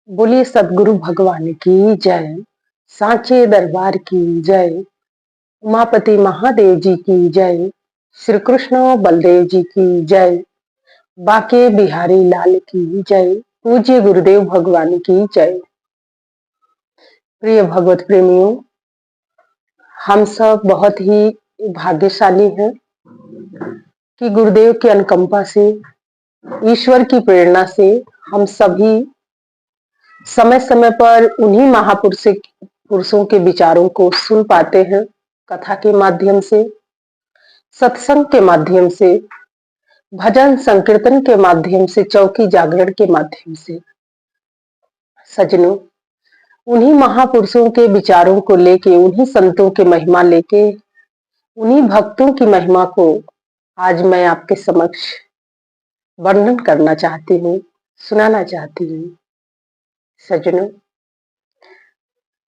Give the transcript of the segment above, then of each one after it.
बोलिए सदगुरु भगवान की जय। सांचे दरबार की जय। उमापति महादेव जी की जय। श्री कृष्ण बलदेव जी की जय। बाके बिहारी लाल की जय। पूज्य गुरुदेव भगवान की जय। प्रिय भगवत प्रेमियों, हम सब बहुत ही भाग्यशाली हैं कि गुरुदेव की अनुकंपा से, ईश्वर की प्रेरणा से हम सभी समय समय पर उन्हीं महापुरुषों के विचारों को सुन पाते हैं। कथा के माध्यम से, सत्संग के माध्यम से, भजन संकीर्तन के माध्यम से, चौकी जागरण के माध्यम से। सजनों, उन्हीं महापुरुषों के विचारों को लेके, उन्हीं संतों की महिमा लेके, उन्हीं भक्तों की महिमा को आज मैं आपके समक्ष वर्णन करना चाहती हूँ, सुनाना चाहती हूँ। सजनों,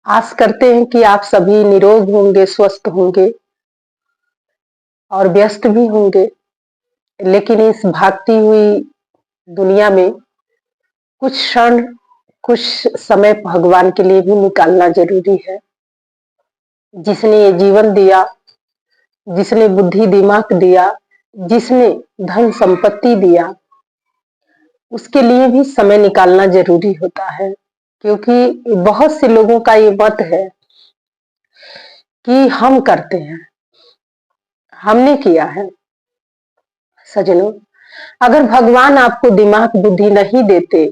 आस करते हैं कि आप सभी निरोग होंगे, स्वस्थ होंगे और व्यस्त भी होंगे। लेकिन इस भागती हुई दुनिया में कुछ क्षण, कुछ समय भगवान के लिए भी निकालना जरूरी है। जिसने ये जीवन दिया, जिसने बुद्धि दिमाग दिया, जिसने धन संपत्ति दिया, उसके लिए भी समय निकालना जरूरी होता है। क्योंकि बहुत से लोगों का ये मत है कि हम करते हैं, हमने किया है। सजनों, अगर भगवान आपको दिमाग बुद्धि नहीं देते,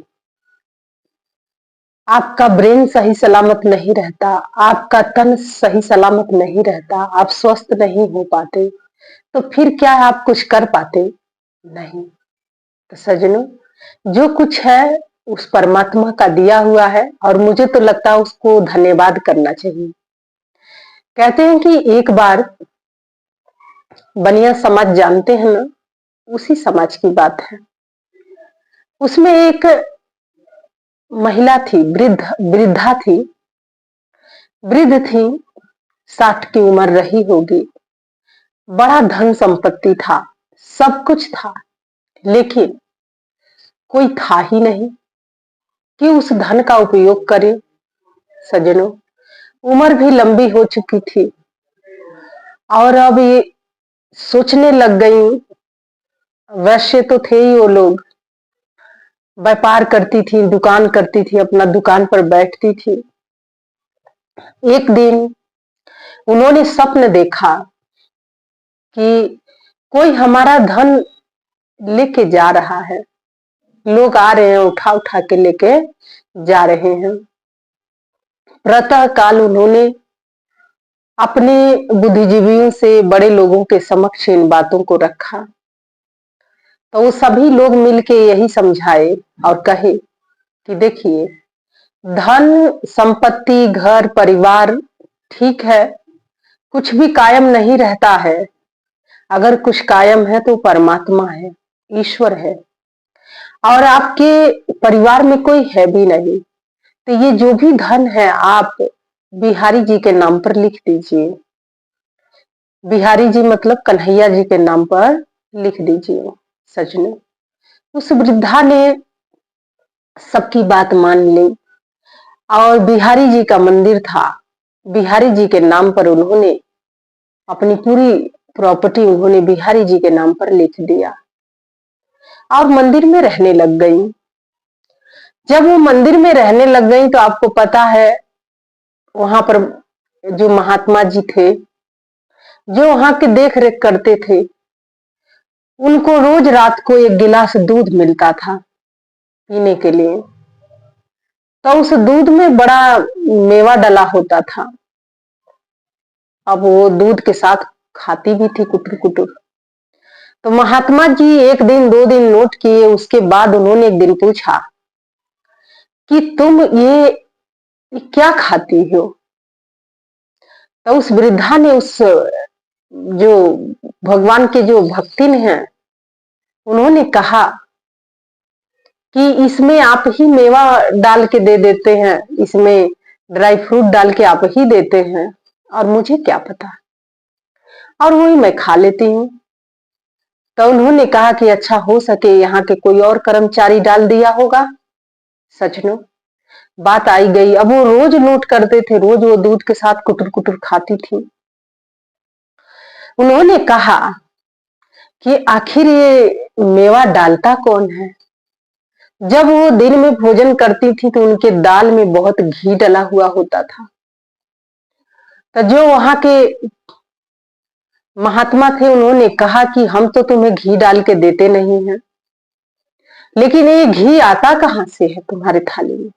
आपका ब्रेन सही सलामत नहीं रहता, आपका तन सही सलामत नहीं रहता, आप स्वस्थ नहीं हो पाते, तो फिर क्या आप कुछ कर पाते? नहीं। तो सजनों, जो कुछ है उस परमात्मा का दिया हुआ है और मुझे तो लगता है उसको धन्यवाद करना चाहिए। कहते हैं कि एक बार बनिया समाज जानते हैं ना, उसी समाज की बात है। उसमें एक महिला थी, वृद्धा थी, वृद्ध थी, 60 की उम्र रही होगी। बड़ा धन संपत्ति था, सब कुछ था, लेकिन कोई था ही नहीं कि उस धन का उपयोग करे। सज्जनों, उम्र भी लंबी हो चुकी थी और अब ये सोचने लग गई, वैश्य तो थे ही वो लोग, व्यापार करती थी, दुकान करती थी, अपना दुकान पर बैठती थी। एक दिन उन्होंने स्वप्न देखा कि कोई हमारा धन लेके जा रहा है, लोग आ रहे हैं, उठा उठा के लेके जा रहे हैं। प्रातः काल उन्होंने अपने बुद्धिजीवियों से, बड़े लोगों के समक्ष इन बातों को रखा, तो वो सभी लोग मिलके यही समझाए और कहे कि देखिए, धन संपत्ति, घर परिवार ठीक है, कुछ भी कायम नहीं रहता है। अगर कुछ कायम है तो परमात्मा है, ईश्वर है, और आपके परिवार में कोई है भी नहीं। तो ये जो भी धन है आप बिहारी जी के नाम पर लिख दीजिए। बिहारी जी मतलब कन्हैया जी के नाम पर लिख दीजिए। सजनों, उस वृद्धा ने सबकी बात मान ली और बिहारी जी का मंदिर था, बिहारी जी के नाम पर उन्होंने अपनी पूरी प्रॉपर्टी उन्होंने बिहारी जी के नाम पर लिख दिया और मंदिर में रहने लग गई। जब वो मंदिर में रहने लग गई तो आपको पता है, वहां पर जो महात्मा जी थे, जो वहां के देख रेख करते थे, उनको रोज रात को एक गिलास दूध मिलता था पीने के लिए। तो उस दूध में बड़ा मेवा डला होता था। अब वो दूध के साथ खाती भी थी कुटुर कुटुर। तो महात्मा जी एक दिन 2 दिन नोट किए, उसके बाद उन्होंने एक दिन पूछा कि तुम ये क्या खाती हो? तो उस वृद्धा ने, उस जो भगवान के जो भक्तिन हैं, उन्होंने कहा कि इसमें आप ही मेवा डाल के दे देते हैं, इसमें ड्राई फ्रूट डाल के आप ही देते हैं, और मुझे क्या पता, और वही मैं खा लेती हूँ। तो उन्होंने कहा कि अच्छा, हो सके यहाँ के कोई और कर्मचारी डाल दिया होगा। सजनों, बात आई गई। अब वो रोज नोट करते थे, रोज वो दूध के साथ कुटुर कुटुर खाती थी। उन्होंने कहा कि आखिर ये मेवा डालता कौन है। जब वो दिन में भोजन करती थी तो उनके दाल में बहुत घी डला हुआ होता था। तो जो वहां के महात्मा थे उन्होंने कहा कि हम तो तुम्हें घी डाल के देते नहीं हैं, लेकिन ये घी आता कहां से है तुम्हारे थाली में।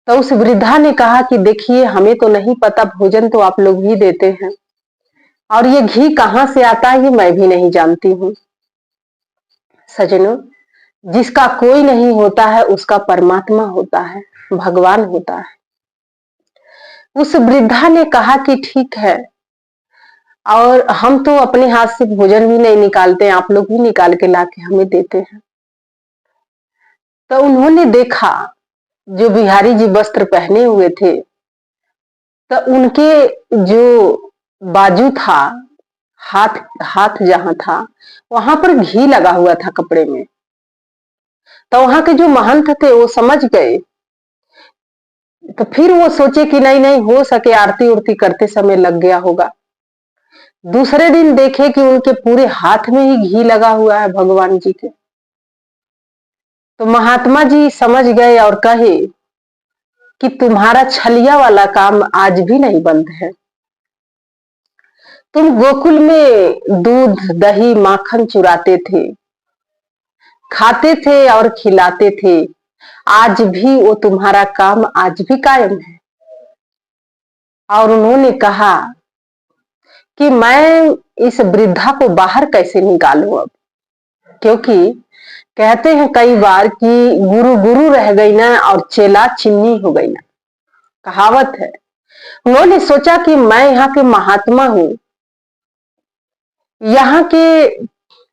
तो उस वृद्धा ने कहा कि देखिए, हमें तो नहीं पता, भोजन तो आप लोग ही देते हैं, और ये घी कहां से आता है ये मैं भी नहीं जानती हूँ। सज्जनों, जिसका कोई नहीं होता है उसका परमात्मा होता है, भगवान होता है। उस वृद्धा ने कहा कि ठीक है, और हम तो अपने हाथ से भोजन भी नहीं निकालते, आप लोग भी निकाल के लाके हमें देते हैं। तो उन्होंने देखा, जो बिहारी जी वस्त्र पहने हुए थे, तो उनके जो बाजू था, हाथ हाथ जहां था, वहां पर घी लगा हुआ था कपड़े में। तो वहां के जो महंत थे वो समझ गए। तो फिर वो सोचे कि नहीं नहीं, हो सके आरती उरती करते समय लग गया होगा। दूसरे दिन देखे कि उनके पूरे हाथ में ही घी लगा हुआ है भगवान जी के। तो महात्मा जी समझ गए और कहे कि तुम्हारा छलिया वाला काम आज भी नहीं बंद है। तुम गोकुल में दूध दही माखन चुराते थे, खाते थे और खिलाते थे, आज भी वो तुम्हारा काम आज भी कायम है। और उन्होंने कहा कि मैं इस वृद्धा को बाहर कैसे निकालूं अब, क्योंकि कहते हैं कई बार कि गुरु गुरु रह गई ना और चेला चिन्नी हो गई ना, कहावत है। उन्होंने सोचा कि मैं यहाँ के महात्मा हूं, यहाँ के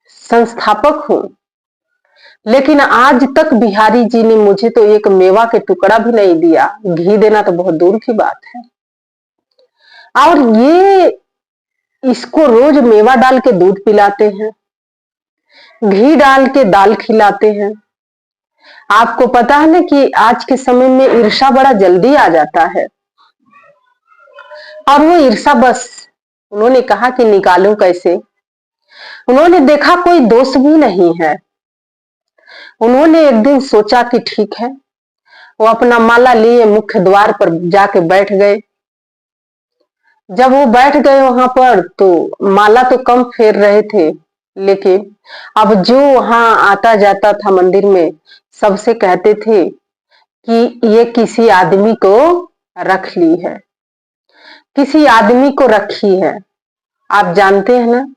संस्थापक हूं, लेकिन आज तक बिहारी जी ने मुझे तो एक मेवा के टुकड़ा भी नहीं दिया, घी देना तो बहुत दूर की बात है। और ये इसको रोज मेवा डाल के दूध पिलाते हैं, घी डाल के दाल खिलाते हैं। आपको पता है ना कि आज के समय में ईर्षा बड़ा जल्दी आ जाता है, और वो ईर्षा बस उन्होंने कहा कि निकालूं कैसे। उन्होंने देखा कोई दोष भी नहीं है। उन्होंने एक दिन सोचा कि ठीक है, वो अपना माला लिए मुख्य द्वार पर जाके बैठ गए। जब वो बैठ गए वहां पर तो माला तो कम फेर रहे थे, लेकिन अब जो वहां आता जाता था मंदिर में, सबसे कहते थे कि ये किसी आदमी को रख ली है, किसी आदमी को रखी है। आप जानते हैं ना,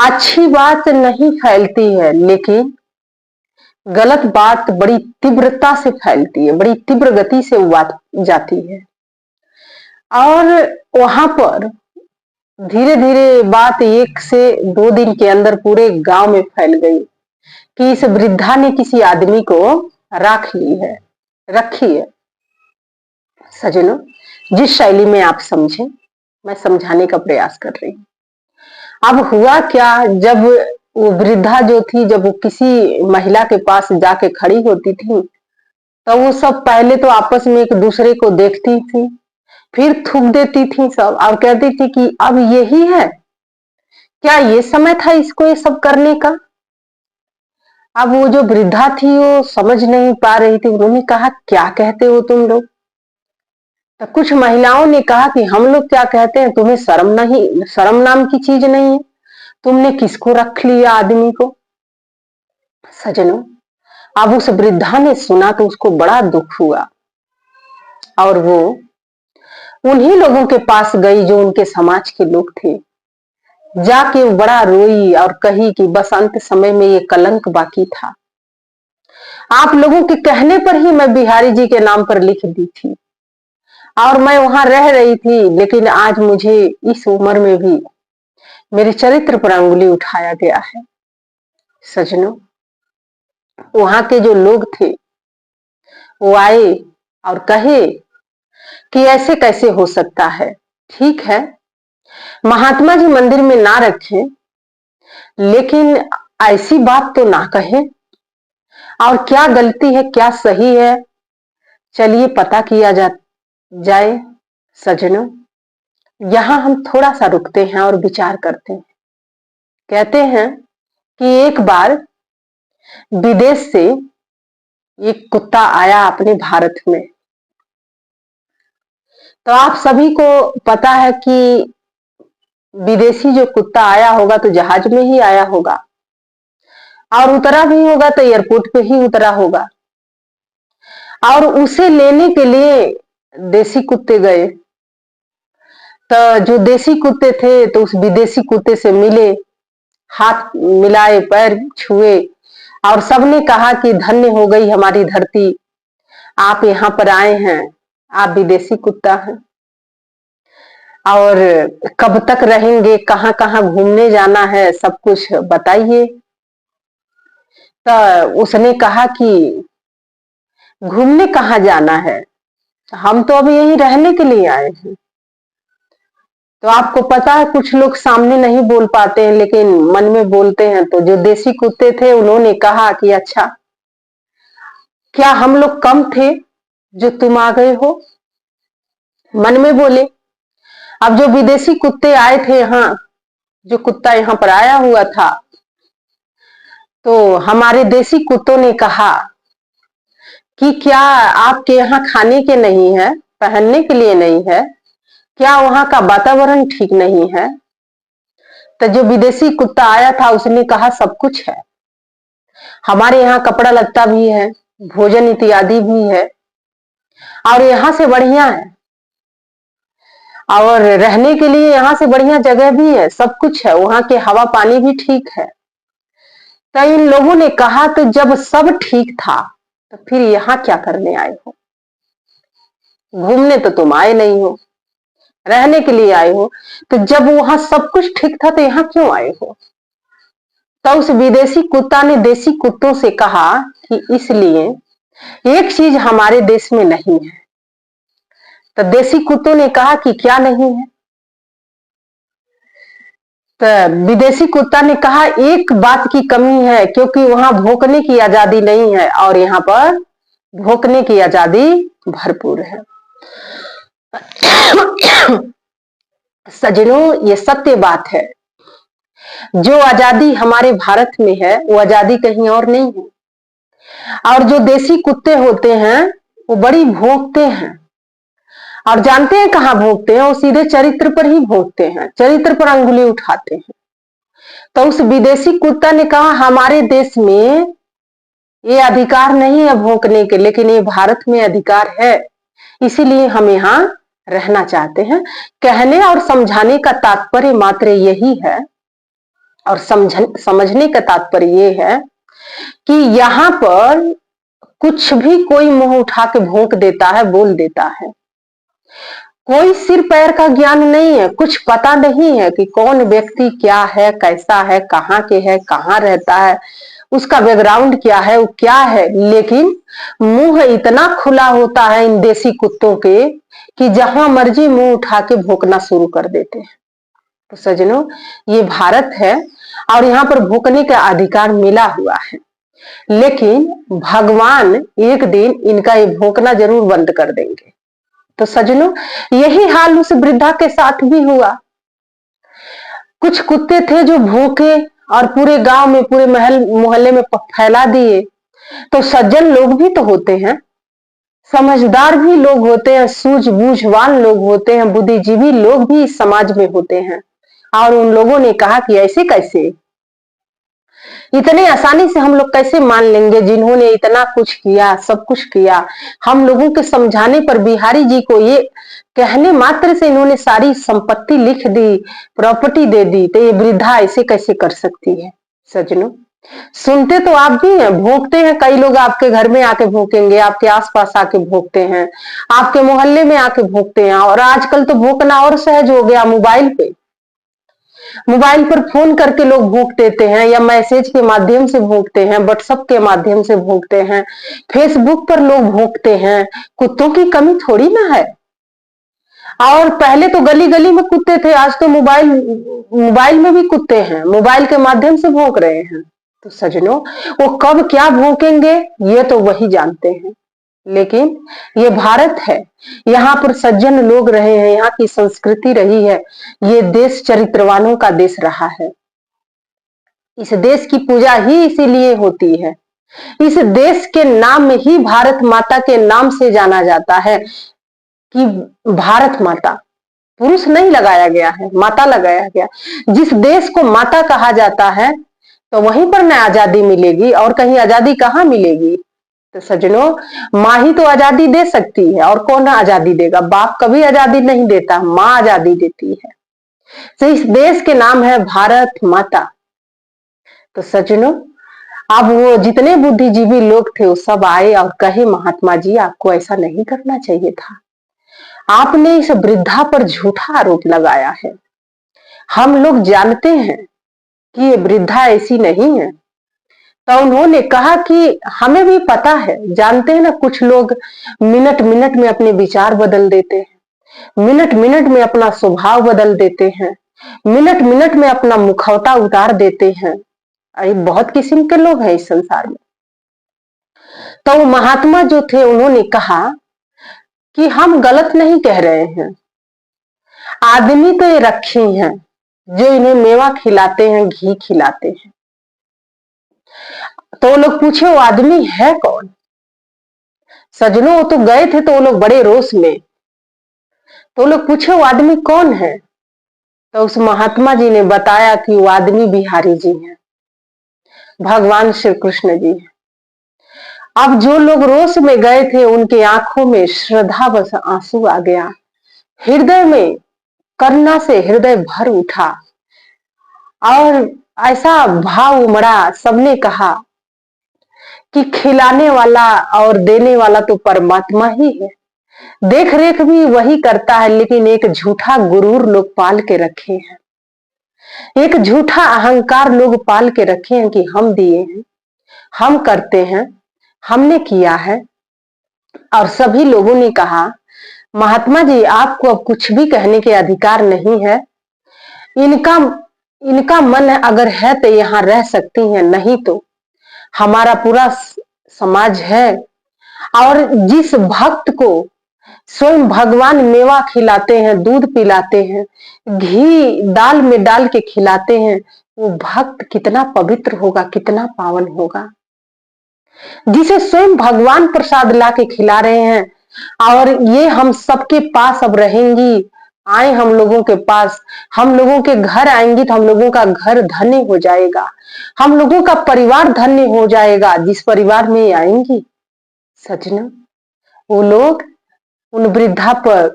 अच्छी बात नहीं फैलती है, लेकिन गलत बात बड़ी तीव्रता से फैलती है, बड़ी तीव्र गति से बात जाती है। और वहां पर धीरे धीरे बात 1 से 2 दिन के अंदर पूरे गांव में फैल गई कि इस वृद्धा ने किसी आदमी को रख ली है, रखी है। सज्जनों, जिस शैली में आप समझे, मैं समझाने का प्रयास कर रही हूँ। अब हुआ क्या, जब वो वृद्धा जो थी, जब वो किसी महिला के पास जाके खड़ी होती थी, तो वो सब पहले तो आपस में एक दूसरे को देखती थी, फिर थूक देती थी सब और कहती थी कि अब यही है क्या, ये समय था इसको ये सब करने का। अब वो जो वृद्धा थी वो समझ नहीं पा रही थी। उन्होंने कहा क्या कहते हो तुम लोग। तो कुछ महिलाओं ने कहा कि हम लोग क्या कहते हैं, तुम्हें शर्म नहीं, शर्म नाम की चीज नहीं है, तुमने किसको रख लिया आदमी को। सजनों, अब उस वृद्धा ने सुना तो उसको बड़ा दुख हुआ, और वो उन्हीं लोगों के पास गई जो उनके समाज के लोग थे। जाके वो बड़ा रोई और कही कि बस अंत समय में ये कलंक बाकी था, आप लोगों के कहने पर ही मैं बिहारी जी के नाम पर लिख दी थी, और मैं वहां रह रही थी, लेकिन आज मुझे इस उम्र में भी मेरे चरित्र पर अंगुली उठाया गया है। सजनों, वहां के जो लोग थे वो आए और कहे कि ऐसे कैसे हो सकता है, ठीक है महात्मा जी मंदिर में ना रखे, लेकिन ऐसी बात तो ना कहे। और क्या गलती है क्या सही है, चलिए पता किया जाए सज्जनों। यहां हम थोड़ा सा रुकते हैं और विचार करते हैं। कहते हैं कि एक बार विदेश से एक कुत्ता आया अपने भारत में। तो आप सभी को पता है कि विदेशी जो कुत्ता आया होगा तो जहाज में ही आया होगा, और उतरा भी होगा तो एयरपोर्ट पे ही उतरा होगा, और उसे लेने के लिए देसी कुत्ते गए। तो जो देसी कुत्ते थे तो उस विदेशी कुत्ते से मिले, हाथ मिलाए, पैर छुए, और सबने कहा कि धन्य हो गई हमारी धरती, आप यहाँ पर आए हैं, आप विदेशी कुत्ता हैं, और कब तक रहेंगे, कहाँ कहाँ घूमने जाना है, सब कुछ बताइए। तो उसने कहा कि घूमने कहाँ जाना है, हम तो अभी यहीं रहने के लिए आए हैं। तो आपको पता है कुछ लोग सामने नहीं बोल पाते हैं लेकिन मन में बोलते हैं। तो जो देसी कुत्ते थे उन्होंने कहा कि अच्छा, क्या हम लोग कम थे जो तुम आ गए हो, मन में बोले। अब जो विदेशी कुत्ते आए थे यहाँ, जो कुत्ता यहाँ पर आया हुआ था, तो हमारे देसी कुत्तों ने कहा कि क्या आपके यहाँ खाने के नहीं है, पहनने के लिए नहीं है, क्या वहां का वातावरण ठीक नहीं है। तो जो विदेशी कुत्ता आया था उसने कहा सब कुछ है, हमारे यहाँ कपड़ा लत्ता भी है, भोजन इत्यादि भी है, और यहाँ से बढ़िया है, और रहने के लिए यहाँ से बढ़िया जगह भी है, सब कुछ है, वहां के हवा पानी भी ठीक है। तो इन लोगों ने कहा तो जब सब ठीक था तो फिर यहाँ क्या करने आए हो, घूमने तो तुम आए नहीं हो, रहने के लिए आए हो, तो जब वहां सब कुछ ठीक था तो यहाँ क्यों आए हो। तो उस विदेशी कुत्ता ने देसी कुत्तों से कहा कि इसलिए एक चीज हमारे देश में नहीं है। तो देसी कुत्तों ने कहा कि क्या नहीं है। तो विदेशी कुत्ता ने कहा एक बात की कमी है, क्योंकि वहां भौंकने की आजादी नहीं है और यहाँ पर भौंकने की आजादी भरपूर है। सज्जनों, ये सत्य बात है, जो आजादी हमारे भारत में है वो आजादी कहीं और नहीं है। और जो देसी कुत्ते होते हैं वो बड़ी भौंकते हैं, और जानते हैं कहाँ भौंकते हैं, वो सीधे चरित्र पर ही भौंकते हैं, चरित्र पर अंगुली उठाते हैं। तो उस विदेशी कुत्ता ने कहा हमारे देश में ये अधिकार नहीं है भौंकने के, लेकिन ये भारत में अधिकार है, इसीलिए हम यहाँ रहना चाहते हैं। कहने और समझाने का तात्पर्य मात्र यही है, और समझने का तात्पर्य ये है कि यहाँ पर कुछ भी कोई मुंह उठा के भौंक देता है, बोल देता है, कोई सिर पैर का ज्ञान नहीं है, कुछ पता नहीं है कि कौन व्यक्ति क्या है, कैसा है, कहाँ के है, कहाँ रहता है, उसका बैकग्राउंड क्या है, वो क्या है। लेकिन मुंह इतना खुला होता है इन देसी कुत्तों के कि जहां मर्जी मुंह उठा के भौंकना शुरू कर देते हैं। तो सज्जनों, ये भारत है और यहाँ पर भौंकने का अधिकार मिला हुआ है, लेकिन भगवान एक दिन इनका ये भौंकना जरूर बंद कर देंगे। तो सज्जनों, यही हाल उस वृद्धा के साथ भी हुआ। कुछ कुत्ते थे जो भूखे और पूरे गांव में, पूरे मोहल्ले में फैला दिए। तो सज्जन लोग भी तो होते हैं, समझदार भी लोग होते हैं, सूझबूझवान लोग होते हैं, बुद्धिजीवी लोग भी इस समाज में होते हैं, और उन लोगों ने कहा कि ऐसे कैसे, इतने आसानी से हम लोग कैसे मान लेंगे, जिन्होंने इतना कुछ किया, सब कुछ किया, हम लोगों के समझाने पर बिहारी जी को ये कहने मात्र से इन्होंने सारी संपत्ति लिख दी, प्रॉपर्टी दे दी, तो ये वृद्धा ऐसे कैसे कर सकती है। सज्जनों, सुनते तो आप भी हैं, भोंकते हैं, कई लोग आपके घर में आके भोंकेंगे, आपके आसपास आके भोंकते हैं, आपके मोहल्ले में आके भोंकते हैं, और आजकल तो भोंकना और सहज हो गया, मोबाइल पर फोन करके लोग भूख देते हैं, या मैसेज के माध्यम से भूखते हैं, व्हाट्सएप के माध्यम से भूखते हैं, फेसबुक पर लोग भूखते हैं। कुत्तों की कमी थोड़ी ना है। और पहले तो गली गली में कुत्ते थे, आज तो मोबाइल में भी कुत्ते हैं, मोबाइल के माध्यम से भौंक रहे हैं। तो सजनों, वो कब क्या भौंकेंगे ये तो वही जानते हैं। लेकिन ये भारत है, यहाँ पर सज्जन लोग रहे हैं, यहाँ की संस्कृति रही है, ये देश चरित्रवानों का देश रहा है। इस देश की पूजा ही इसीलिए होती है, इस देश के नाम में ही भारत माता के नाम से जाना जाता है कि भारत माता, पुरुष नहीं लगाया गया है, माता लगाया गया। जिस देश को माता कहा जाता है तो वहीं पर न आजादी मिलेगी, और कहीं आजादी कहाँ मिलेगी। तो सज्जनों, माँ ही तो आजादी दे सकती है, और कौन आजादी देगा। बाप कभी आजादी नहीं देता, माँ आजादी देती है। तो इस देश के नाम है भारत माता। तो सज्जनों, अब वो जितने बुद्धिजीवी लोग थे वो सब आए और कहे, महात्मा जी आपको ऐसा नहीं करना चाहिए था, आपने इस वृद्धा पर झूठा आरोप लगाया है। हम लोग जानते हैं कि ये वृद्धा ऐसी नहीं है। तो उन्होंने कहा कि हमें भी पता है, जानते हैं ना, कुछ लोग मिनट मिनट में अपने विचार बदल देते हैं, मिनट मिनट में अपना स्वभाव बदल देते हैं, मिनट मिनट में अपना मुखौटा उतार देते हैं। बहुत किस्म के लोग हैं इस संसार में। तो वो महात्मा जो थे उन्होंने कहा कि हम गलत नहीं कह रहे हैं, आदमी तो ये रखे हैं जो इन्हें मेवा खिलाते हैं, घी खिलाते हैं। तो वो लोग पूछे वो आदमी है कौन। सजनों, वो तो गए थे तो वो लोग बड़े रोष में, तो लोग पूछे वो आदमी कौन है। तो उस महात्मा जी ने बताया कि वो आदमी बिहारी जी हैं, भगवान श्री कृष्ण जी। अब जो लोग रोष में गए थे उनके आंखों में श्रद्धा बस आंसू आ गया, हृदय में करुणा से हृदय भर उठा और ऐसा भाव उमड़ा। सबने कहा कि खिलाने वाला और देने वाला तो परमात्मा ही है, देख रेख भी वही करता है, लेकिन एक झूठा गुरूर लोग पाल के रखे हैं, एक झूठा अहंकार लोग पाल के रखे हैं कि हम दिए हैं, हम करते हैं, हमने किया है। और सभी लोगों ने कहा, महात्मा जी आपको अब कुछ भी कहने के अधिकार नहीं है, इनका इनका मन अगर है तो यहाँ रह सकती हैं, नहीं तो हमारा पूरा समाज है। और जिस भक्त को स्वयं भगवान मेवा खिलाते हैं, दूध पिलाते हैं, घी दाल में डाल के खिलाते हैं, वो भक्त कितना पवित्र होगा, कितना पावन होगा। जिसे स्वयं भगवान प्रसाद ला के खिला रहे हैं, और ये हम सबके पास अब रहेंगी, आए हम लोगों के पास, हम लोगों के घर आएंगी तो हम लोगों का घर धन्य हो जाएगा, हम लोगों का परिवार धन्य हो जाएगा जिस परिवार में ये आएंगी। सजना, वो लोग उन वृद्धा पर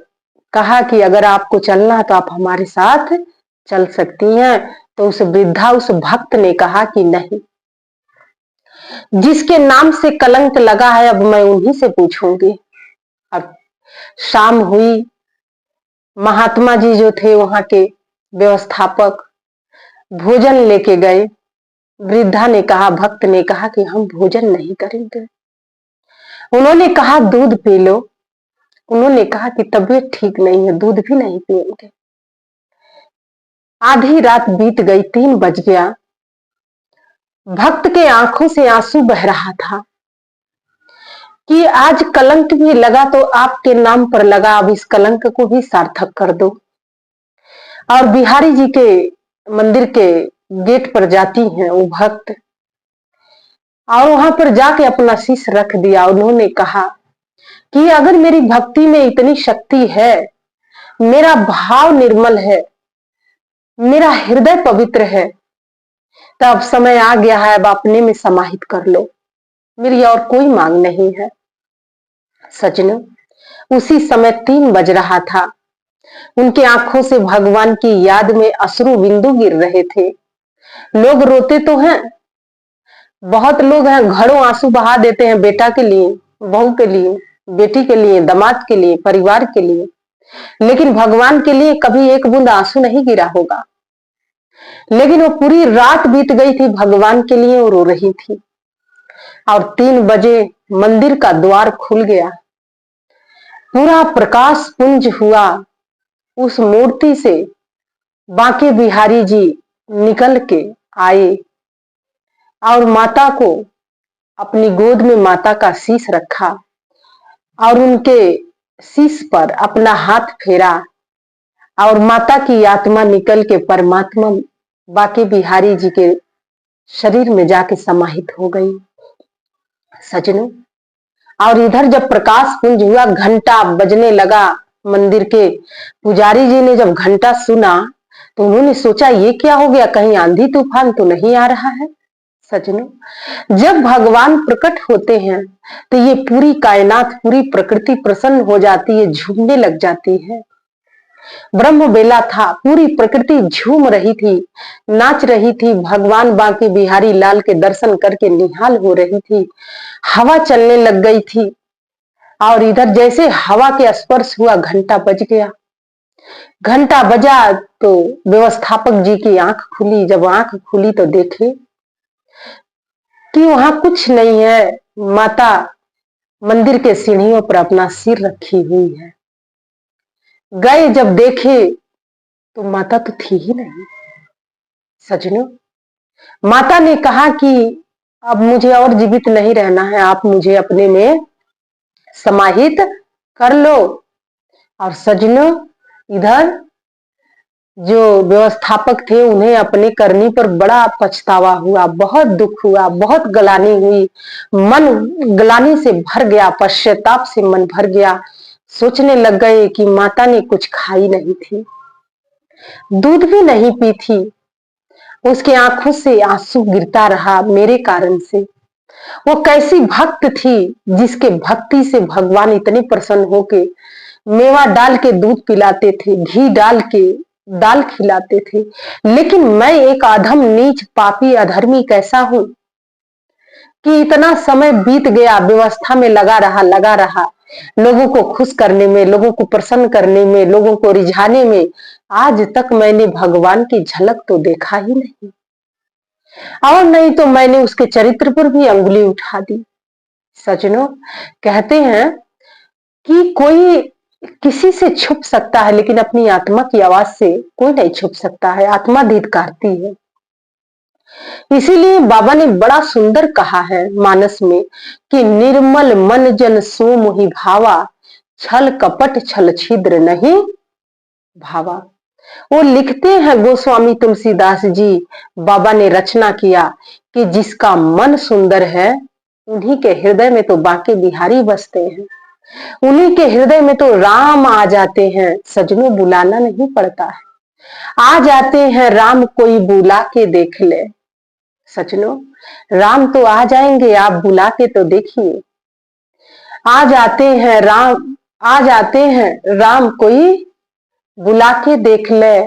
कहा कि अगर आपको चलना है तो आप हमारे साथ चल सकती हैं। तो उस वृद्धा, उस भक्त ने कहा कि नहीं, जिसके नाम से कलंक लगा है अब मैं उन्हीं से पूछूंगी। अब शाम हुई, महात्मा जी जो थे वहां के व्यवस्थापक भोजन लेके गए। वृद्धा ने कहा, भक्त ने कहा कि हम भोजन नहीं करेंगे। उन्होंने कहा दूध पी लो, उन्होंने कहा कि तबीयत ठीक नहीं है, दूध भी नहीं पिएंगे। आधी रात बीत गई, 3 बज गया, भक्त के आंखों से आंसू बह रहा था कि आज कलंक भी लगा तो आपके नाम पर लगा, अब इस कलंक को भी सार्थक कर दो। और बिहारी जी के मंदिर के गेट पर जाती हैं वो भक्त, और वहां पर जाके अपना शीश रख दिया। उन्होंने कहा कि अगर मेरी भक्ति में इतनी शक्ति है, मेरा भाव निर्मल है, मेरा हृदय पवित्र है, तो अब समय आ गया है, अब अपने में समाहित कर लो, मेरी और कोई मांग नहीं है। सजनों, उसी समय 3 बज रहा था, उनके आंखों से भगवान की याद में अश्रु बिंदु गिर रहे थे। लोग रोते तो हैं, बहुत लोग हैं घड़ों आंसू बहा देते हैं, बेटा के लिए, बहू के लिए, बेटी के लिए, दामाद के लिए, परिवार के लिए, लेकिन भगवान के लिए कभी एक बूंद आंसू नहीं गिरा होगा। लेकिन वो पूरी रात बीत गई थी, भगवान के लिए वो रो रही थी। और 3 बजे मंदिर का द्वार खुल गया, पूरा प्रकाश पुंज हुआ, उस मूर्ति से बांके बिहारी जी निकल के आए और माता को अपनी गोद में माता का शीश रखा और उनके शीश पर अपना हाथ फेरा और माता की आत्मा निकल के परमात्मा बाके बिहारी जी के शरीर में जाके समाहित हो गई सजनों। और इधर जब प्रकाश पुंज हुआ, घंटा बजने लगा, मंदिर के पुजारी जी ने जब घंटा सुना तो उन्होंने सोचा ये क्या हो गया, कहीं आंधी तूफान तो नहीं आ रहा है। सजनों, जब भगवान प्रकट होते हैं तो ये पूरी कायनात, पूरी प्रकृति प्रसन्न हो जाती है, झूमने लग जाती है। ब्रह्म बेला था, पूरी प्रकृति झूम रही थी, नाच रही थी, भगवान बांके बिहारी लाल के दर्शन करके निहाल हो रही थी। हवा चलने लग गई थी और इधर जैसे हवा के स्पर्श हुआ, घंटा बज गया। घंटा बजा तो व्यवस्थापक जी की आंख खुली। जब आंख खुली तो देखे कि वहां कुछ नहीं है, माता मंदिर के सीढ़ियों पर अपना सिर रखी हुई है। गए जब देखे तो माता तो थी ही नहीं। सजनों, माता ने कहा कि अब मुझे और जीवित नहीं रहना है, आप मुझे अपने में समाहित कर लो। और सजनों, इधर जो व्यवस्थापक थे उन्हें अपने करनी पर बड़ा पछतावा हुआ, बहुत दुख हुआ, बहुत गलानी हुई, मन गलानी से भर गया, पश्चाताप से मन भर गया। सोचने लग गए कि माता ने कुछ खाई नहीं थी, दूध भी नहीं पी थी, उसके आंखों से आंसू गिरता रहा मेरे कारण से। वो कैसी भक्त थी जिसके भक्ति से भगवान इतने प्रसन्न होके मेवा डाल के दूध पिलाते थे, घी डाल के दाल खिलाते थे। लेकिन मैं एक अधम नीच पापी अधर्मी कैसा हूं कि इतना समय बीत गया, व्यवस्था में लगा रहा, लोगों को खुश करने में, लोगों को प्रसन्न करने में, लोगों को रिझाने में। आज तक मैंने भगवान की झलक तो देखा ही नहीं, और नहीं तो मैंने उसके चरित्र पर भी अंगुली उठा दी। सजनों, कहते हैं कि कोई किसी से छुप सकता है लेकिन अपनी आत्मा की आवाज से कोई नहीं छुप सकता है, आत्मा धिक्कारती है। इसीलिए बाबा ने बड़ा सुंदर कहा है मानस में कि निर्मल मन जन सो मोहि भावा, छल कपट छल छिद्र नहीं भावा। वो लिखते हैं गोस्वामी तुलसीदास जी, बाबा ने रचना किया कि जिसका मन सुंदर है उन्हीं के हृदय में तो बांके बिहारी बसते हैं, उन्हीं के हृदय में तो राम आ जाते हैं। सजनों, बुलाना नहीं पड़ता है, आ जाते हैं राम, कोई बुला के देख ले। सजनों, राम तो आ जाएंगे, आप बुला के तो देखिए। आ जाते हैं राम, आ जाते हैं राम, कोई बुला के देख ले,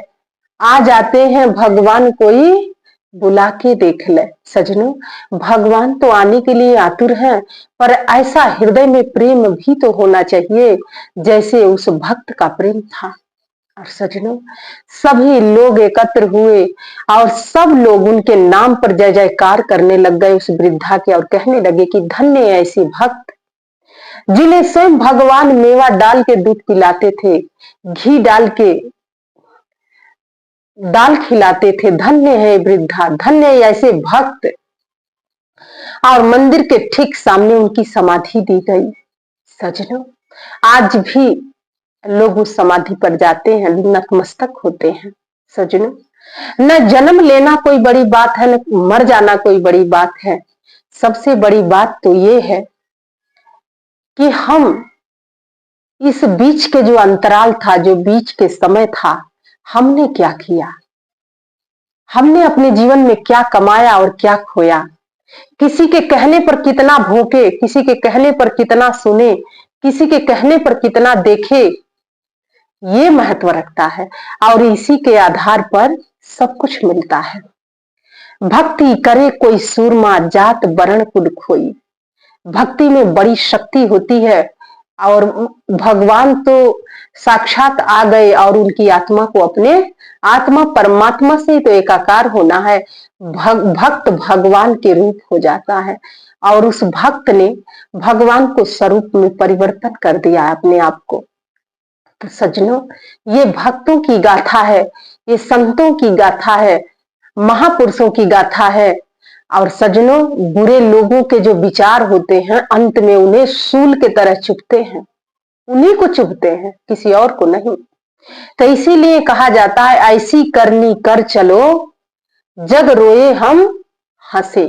आ जाते हैं भगवान, कोई बुला के देख ले। सजनों, भगवान तो आने के लिए आतुर हैं, पर ऐसा हृदय में प्रेम भी तो होना चाहिए जैसे उस भक्त का प्रेम था। और सजनों, सभी लोग एकत्र हुए और सब लोग उनके नाम पर जय जयकार करने लग गए उस वृद्धा के, और कहने लगे कि धन्य है ऐसी भक्त जिन्हें स्वयं भगवान मेवा डाल के दूध पिलाते थे, घी डाल के दाल खिलाते थे। धन्य है वृद्धा, धन्य है ऐसे भक्त। और मंदिर के ठीक सामने उनकी समाधि दी गई। सजनों, आज भी लोग उस समाधि पर जाते हैं, नतमस्तक होते हैं। सजनों, न जन्म लेना कोई बड़ी बात है, न मर जाना कोई बड़ी बात है। सबसे बड़ी बात तो ये है कि हम इस बीच के जो अंतराल था, जो बीच के समय था, हमने क्या किया, हमने अपने जीवन में क्या कमाया और क्या खोया। किसी के कहने पर कितना भोंके, किसी के कहने पर कितना सुने, किसी के कहने पर कितना देखे, ये महत्व रखता है। और इसी के आधार पर सब कुछ मिलता है। भक्ति करे कोई सूरमा, जात वर्ण कुल खोई। भक्ति में बड़ी शक्ति होती है और भगवान तो साक्षात आ गए और उनकी आत्मा को अपने, आत्मा परमात्मा से तो एकाकार होना है, भक्त भगवान के रूप हो जाता है और उस भक्त ने भगवान को स्वरूप में परिवर्तन कर दिया है अपने आप को। तो सज्जनों, ये भक्तों की गाथा है, ये संतों की गाथा है, महापुरुषों की गाथा है। और सजनों, बुरे लोगों के जो विचार होते हैं अंत में उन्हें सूल के तरह चुभते हैं, उन्हीं को चुभते हैं, किसी और को नहीं। तो इसीलिए कहा जाता है, ऐसी करनी कर चलो जग रोए हम हंसे,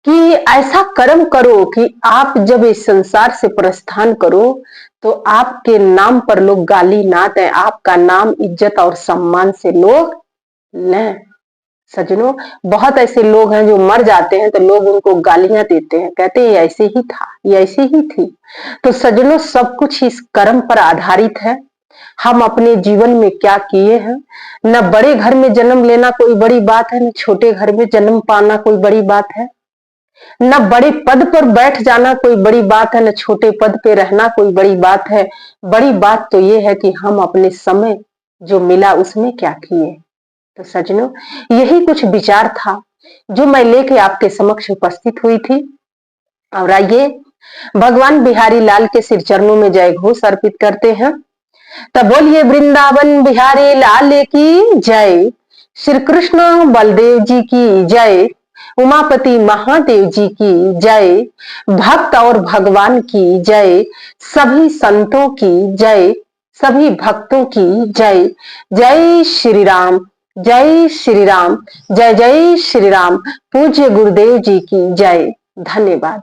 कि ऐसा कर्म करो कि आप जब इस संसार से प्रस्थान करो तो आपके नाम पर लोग गाली ना दें, आपका नाम इज्जत और सम्मान से लोग लें। सजनों, बहुत ऐसे लोग हैं जो मर जाते हैं तो लोग उनको गालियां देते हैं, कहते हैं ये ऐसे ही था, ये ऐसे ही थी। तो सजनों, सब कुछ इस कर्म पर आधारित है, हम अपने जीवन में क्या किए हैं। न बड़े घर में जन्म लेना कोई बड़ी बात है, न छोटे घर में जन्म पाना कोई बड़ी बात है, न बड़े पद पर बैठ जाना कोई बड़ी बात है, न छोटे पद पे रहना कोई बड़ी बात है। बड़ी बात तो ये है कि हम अपने समय जो मिला उसमें क्या किए। तो सजनों, यही कुछ विचार था जो मैं लेके आपके समक्ष उपस्थित हुई थी। और आइए भगवान बिहारी लाल के सिर चरणों में जय घोष अर्पित करते हैं। तब बोलिए वृंदावन बिहारी लाल की जय, श्री कृष्ण बलदेव जी की जय, उमापति महादेव जी की जय, भक्त और भगवान की जय, सभी संतों की जय, सभी भक्तों की जय। जय श्री राम, जय श्री राम, जय जय श्री राम। पूज्य गुरुदेव जी की जय। धन्यवाद।